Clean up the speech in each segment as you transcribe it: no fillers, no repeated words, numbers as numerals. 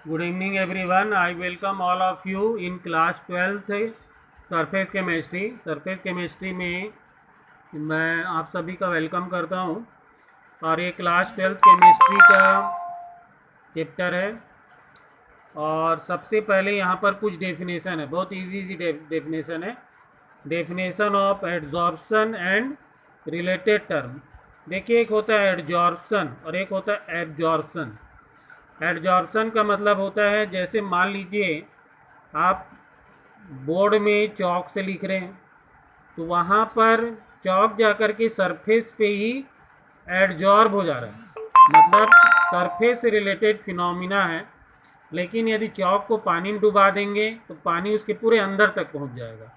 Good evening everyone. I welcome all of you in class 12th surface chemistry. Surface chemistry में मैं आप सभी का वेलकम करता हूं और ये क्लास 12th केमिस्ट्री का चैप्टर है। और सबसे पहले यहाँ पर कुछ डेफिनेशन है, बहुत इजी सी डेफिनेशन है। Definition of adsorption and related term. देखिए, एक होता है एड्जॉर्प्शन और एक होता है एब्जॉर्प्शन। एड्जॉर्प्शन का मतलब होता है, जैसे मान लीजिए आप बोर्ड में चौक से लिख रहे हैं तो वहाँ पर चौक जाकर के सरफेस पे ही एडजॉर्ब हो जा रहा है, मतलब सरफेस से रिलेटेड फिनोमिना है। लेकिन यदि चौक को पानी में डुबा देंगे तो पानी उसके पूरे अंदर तक पहुँच जाएगा,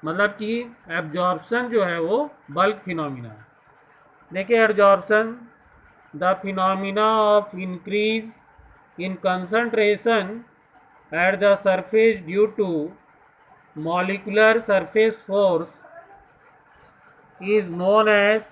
मतलब कि एब्जॉर्प्शन जो है वो बल्क फिनोमिना है। देखिए, adsorption the phenomena of increase in concentration at the surface due to molecular surface force is known as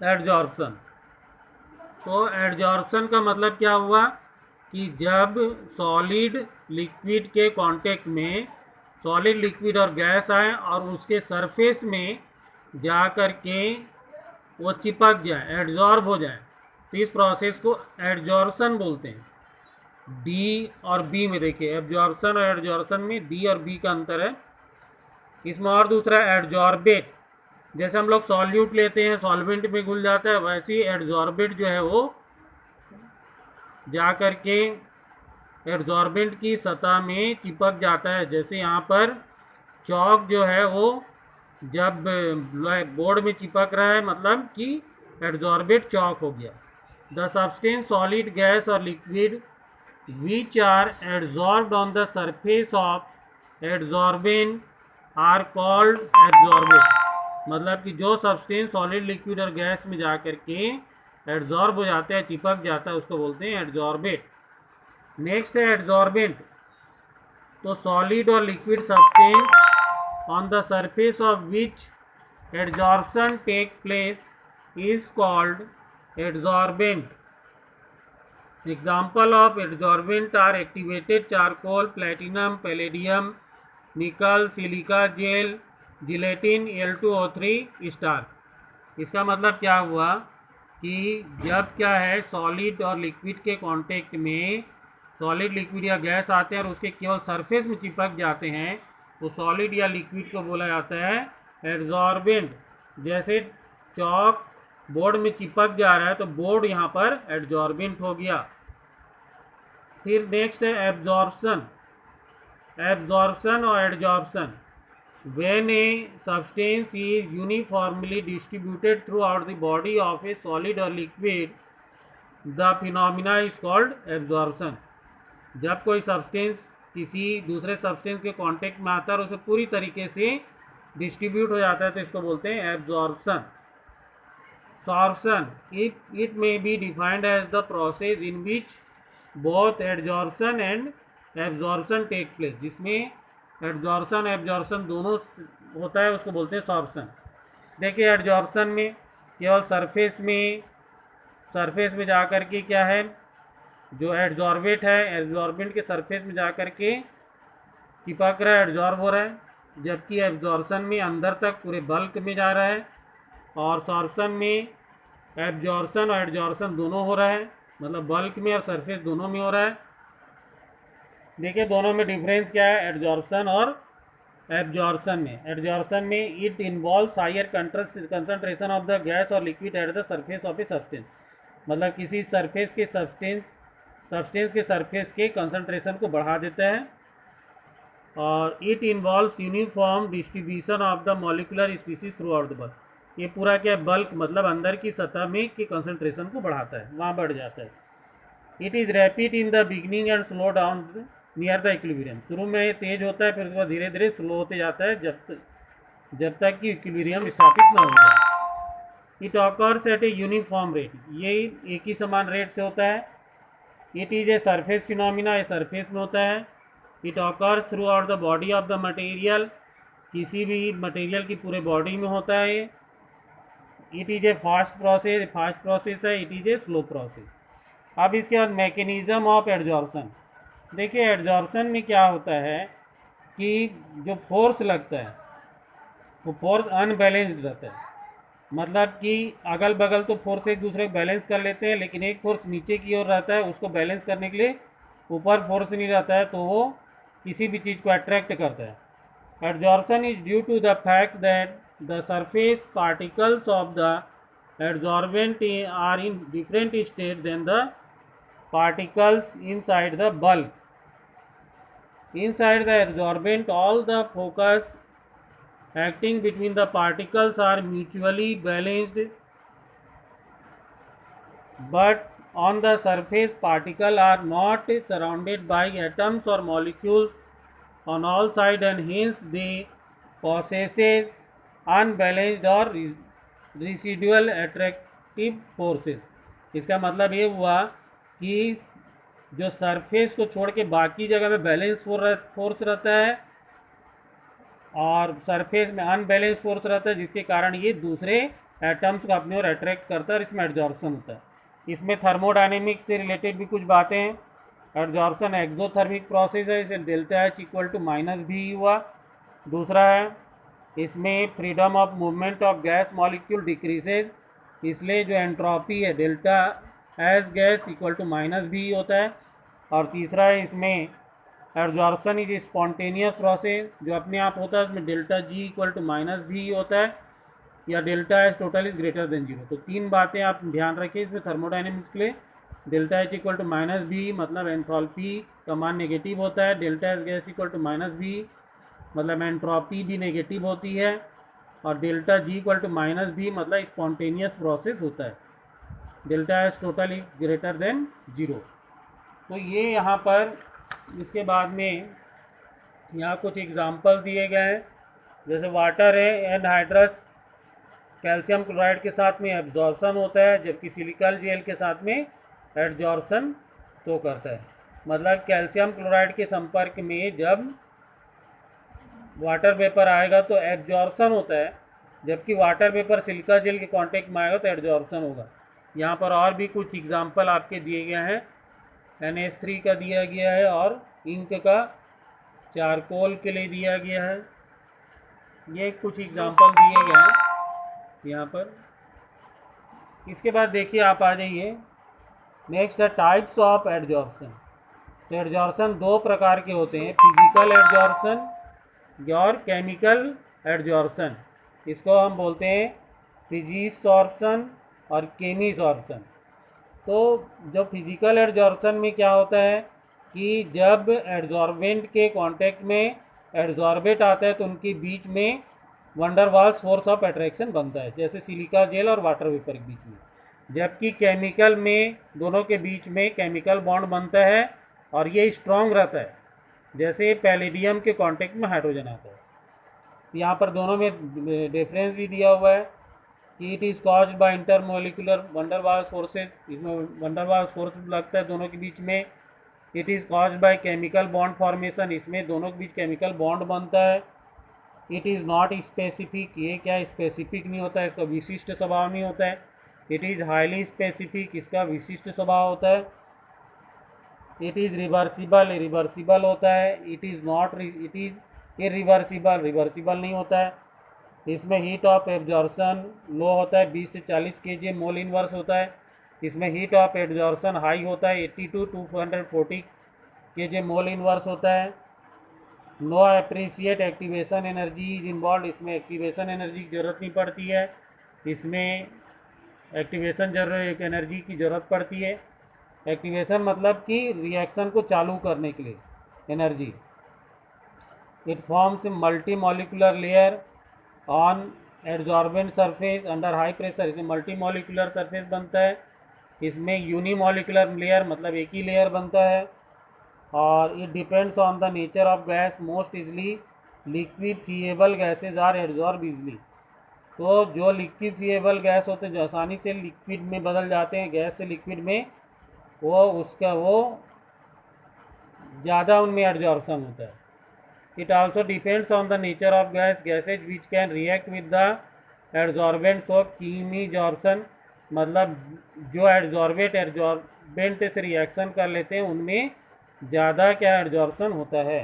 adsorption। तो एडजॉर्प्शन का मतलब क्या हुआ कि जब सॉलिड लिक्विड के कांटेक्ट में सॉलिड लिक्विड और गैस आए और उसके सरफेस में जा कर के वो चिपक जाए, एडजॉर्ब हो जाए, तो इस प्रोसेस को एडजॉर्प्शन बोलते हैं। डी और बी में देखिए, एब्जॉर्प्शन और एडजॉर्प्शन में डी और बी का अंतर है। इसमें और दूसरा एडजॉर्बेट, जैसे हम लोग सॉल्यूट लेते हैं सॉल्वेंट में घुल जाता है, वैसे ही एडजॉर्बेट जो है वो जा कर के एडजॉर्बेंट की सतह में चिपक जाता है। जैसे यहाँ पर चौक जो है वो जब बोर्ड में चिपक रहा है, मतलब कि एडजॉर्बेट चौक हो गया। The substance solid gas or liquid which are adsorbed on the surface of adsorbent are called adsorbate। मतलब कि जो सब्सटेंस सॉलिड लिक्विड और गैस में जा कर के एडजॉर्ब हो जाता है, चिपक जाता है, उसको बोलते हैं एडजॉर्बेट। नेक्स्ट है एडजॉर्बेंट। तो सॉलिड और liquid substance on the surface of which adsorption take place is called adsorbent. Example of adsorbent are activated charcoal, platinum, palladium, nickel, silica gel, gelatin, Al2O3 star. इसका मतलब क्या हुआ कि जब क्या है, सॉलिड और लिक्विड के कांटेक्ट में सॉलिड लिक्विड या गैस आते हैं और उसके केवल सरफेस में चिपक जाते हैं, तो सॉलिड या लिक्विड को बोला जाता है एड्जॉर्बेंट। जैसे चौक बोर्ड में चिपक जा रहा है तो बोर्ड यहाँ पर एड्जॉर्बेंट हो गया। फिर नेक्स्ट है एब्जॉर्प्शन। एब्जॉर्प्शन और adsorption, when a substance is uniformly distributed throughout the body of a solid और liquid, the phenomena is called absorption. जब कोई सब्सटेंस किसी दूसरे सब्सटेंस के कांटेक्ट में आता है और उसे पूरी तरीके से डिस्ट्रीब्यूट हो जाता है, तो इसको बोलते हैं absorption. Sorption, it may be defined as the process in which both adsorption and absorption take place। जिसमें एड्जॉर्प्शन एब्जॉर्प्शन दोनों होता है, उसको बोलते हैं सॉर्प्शन। देखिए, एड्जॉर्प्शन में केवल सरफेस में जा कर के क्या है, जो एड्जॉर्बेट है एब्जॉर्बेंट के सरफेस में जा कर के चिपक रहा है, एड्जॉर्ब हो रहा है। जबकि एब्जॉर्प्शन में अंदर तक पूरे बल्क में जा रहा है, और सॉर्प्शन में एब्जॉर्प्शन और एडजॉर्प्शन दोनों हो रहा है, मतलब बल्क में और सरफेस दोनों में हो रहा है। देखिए, दोनों में डिफरेंस क्या है एडजॉर्प्शन और एब्जॉर्प्शन में। एडजॉर्प्शन में it involves higher concentration of the gas or liquid at the surface of a substance. मतलब किसी सरफेस के सब्सटेंस के सरफेस के कंसंट्रेशन को बढ़ा देता है। और it involves uniform distribution of the molecular species through out the bulk. ये पूरा क्या है, बल्क मतलब अंदर की सतह में के कंसंट्रेशन को बढ़ाता है, वहाँ बढ़ जाता है। It is rapid in the beginning and slow down near the equilibrium. शुरू में तेज होता है, फिर उसके बाद धीरे धीरे स्लो होते जाता है जब तक कि इक्विलिब्रियम स्थापित ना हो जाए। It occurs at a uniform rate, ये एक ही समान रेट से होता है। It is a surface phenomena, ये सरफेस में होता है। It occurs throughout the body of the material, किसी भी मटेरियल की पूरे बॉडी में होता है। It is a fast process है, it is a slow process. अब इसके बाद मैकेनिज़्म ऑफ एडजॉर्प्शन। देखिए एडजॉर्प्शन में क्या होता है कि जो फोर्स लगता है वो फोर्स अनबैलेंस्ड रहता है, मतलब कि अगल बगल तो फोर्स एक दूसरे को बैलेंस कर लेते हैं, लेकिन एक फोर्स नीचे की ओर रहता है, उसको बैलेंस करने के लिए ऊपर फोर्स नहीं रहता है, तो वो किसी भी चीज़ को अट्रैक्ट करता है। Adsorption is due to the fact that the surface particles of the adsorbent are in different state than the particles inside the bulk. Inside the adsorbent, all the focus acting between the particles are mutually balanced, but on the surface particles are not surrounded by atoms or molecules on all sides, and hence they possess unbalanced or residual attractive forces। इसका मतलब ये हुआ कि जो surface को छोड़ के बाकी जगह में बैलेंस फोर्स रहता है और सरफेस में अनबैलेंस फोर्स रहता है, जिसके कारण ये दूसरे एटम्स को अपनी ओर अट्रैक्ट करता है और इसमें एडजॉर्प्शन होता है। इसमें थर्मोडायनेमिक्स से रिलेटेड भी कुछ बातें हैं। एडजॉर्प्शन एक्सोथर्मिक प्रोसेस है, इसे delta H equal to minus भी हुआ। दूसरा है इसमें freedom of movement of gas molecule decreases, इसलिए जो एंट्रोपी है delta S gas equal to minus भी होता है। और तीसरा है इसमें एडजॉर्प्शन इज स्पॉन्टेनियस प्रोसेस, जो अपने आप होता है, उसमें delta G equal to minus भी होता है, या delta H total is greater than zero. तो तीन बातें आप ध्यान रखिए इसमें थर्मोडायनेमिक्स के लिए। Delta H equal to minus भी मतलब एंथैल्पी का मान नेगेटिव होता है, delta S gas equal to minus भी मतलब एंट्रोपी भी नेगेटिव होती है, और delta G equal to minus भी मतलब स्पॉन्टेनियस प्रोसेस होता है, delta S total is greater than zero. तो ये यहाँ पर इसके बाद में यहाँ कुछ एग्जाम्पल दिए गए हैं, जैसे वाटर है, एनहाइड्रस कैल्शियम क्लोराइड के साथ में एब्जॉर्प्शन होता है, जबकि सिलिकल जेल के साथ में एडजॉर्प्शन शो करता है। मतलब कैल्शियम क्लोराइड के संपर्क में जब वाटर वेपर आएगा तो एब्जॉर्प्शन होता है, जबकि वाटर वेपर सिलिका जेल के कांटेक्ट में आएगा तो एडजॉर्प्शन होगा। यहाँ पर और भी कुछ एग्जाम्पल आपके दिए गए हैं, NH3 का दिया गया है और इंक का चारकोल के लिए दिया गया है। ये कुछ एग्जाम्पल दिए गए हैं यहाँ पर। इसके बाद देखिए आप आ जाइए नेक्स्ट है टाइप्स ऑफ एडजॉर्प्शन। तो एडजॉर्प्शन दो प्रकार के होते हैं, फिजिकल एडजॉर्प्शन और केमिकल एडजॉर्प्शन। इसको हम बोलते हैं फिजिसॉर्प्शन और केमिसॉर्प्शन। तो जो फिजिकल एडजॉर्प्शन में क्या होता है कि जब एडजॉर्बेंट के कांटेक्ट में एडजॉर्बेट आता है तो उनके बीच में van der Waals force of attraction बनता है, जैसे सिलिका जेल और वाटर वेपर के बीच में। जबकि केमिकल में दोनों के बीच में केमिकल बॉन्ड बनता है और ये स्ट्रॉन्ग रहता है, जैसे पैलेडियम के कांटेक्ट में हाइड्रोजन आता है। यहाँ पर दोनों में डिफरेंस भी दिया हुआ है कि it is caused by intermolecular van der Waals forces, इसमें वंडर वाल्स फोर्स लगता है दोनों के बीच में। It is caused by chemical bond formation, इसमें दोनों के बीच केमिकल बॉन्ड बनता है। इट इज़ नॉट स्पेसिफिक, ये क्या स्पेसिफिक नहीं होता है, इसका विशिष्ट स्वभाव नहीं होता है। इट इज़ हाईली स्पेसिफिक, इसका विशिष्ट स्वभाव होता है। इट इज़ रिवर्सिबल, रिवर्सिबल होता है। It is not, it is irreversible, reversible नहीं होता है। इसमें हीट ऑफ एब्जॉर्प्शन लो होता है, 20 से 40 kJ मोल इनवर्स होता है। इसमें हीट ऑफ एब्जॉर्प्शन हाई होता है, 80 to 240 kJ मोल इनवर्स होता है। No appreciable activation energy is involve, इसमें एक्टिवेशन एनर्जी की ज़रूरत नहीं पड़ती है, इसमें एक्टिवेशन एक एनर्जी की ज़रूरत पड़ती है। एक्टिवेशन मतलब कि रिएक्शन को चालू करने के लिए energy. It forms multi molecular layer on adsorbent surface under high pressure, इसमें मल्टी मॉलिकुलर सरफेस बनता है। इसमें यूनिमॉलिकुलर लेयर मतलब एक ही लेयर बनता है। और it depends on the nature of gas, most easily liquefiable gases are adsorb easily. तो जो लिक्विफिएबल गैस होते हैं, जो आसानी से लिक्विड में बदल जाते हैं, गैस से लिक्विड में, वो ज़्यादा उनमें एडजॉर्प्शन होता है। It also depends on the nature of gases which can react with the adsorbent, so chemisorption मतलब जो एडजॉर्बेंट से रिएक्शन कर लेते हैं उनमें ज़्यादा क्या एडजॉर्प्शन होता है।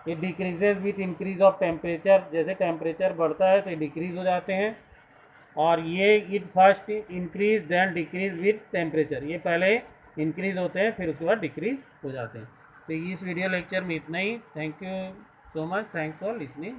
It decreases with increase of temperature, जैसे टेम्परेचर बढ़ता है तो ये डिक्रीज हो जाते हैं। और ये it first increase then decrease with temperature, ये पहले इंक्रीज होते हैं फिर उसके बाद डिक्रीज हो जाते हैं। तो इस वीडियो लेक्चर में इतना ही। Thank you so much, thanks for listening.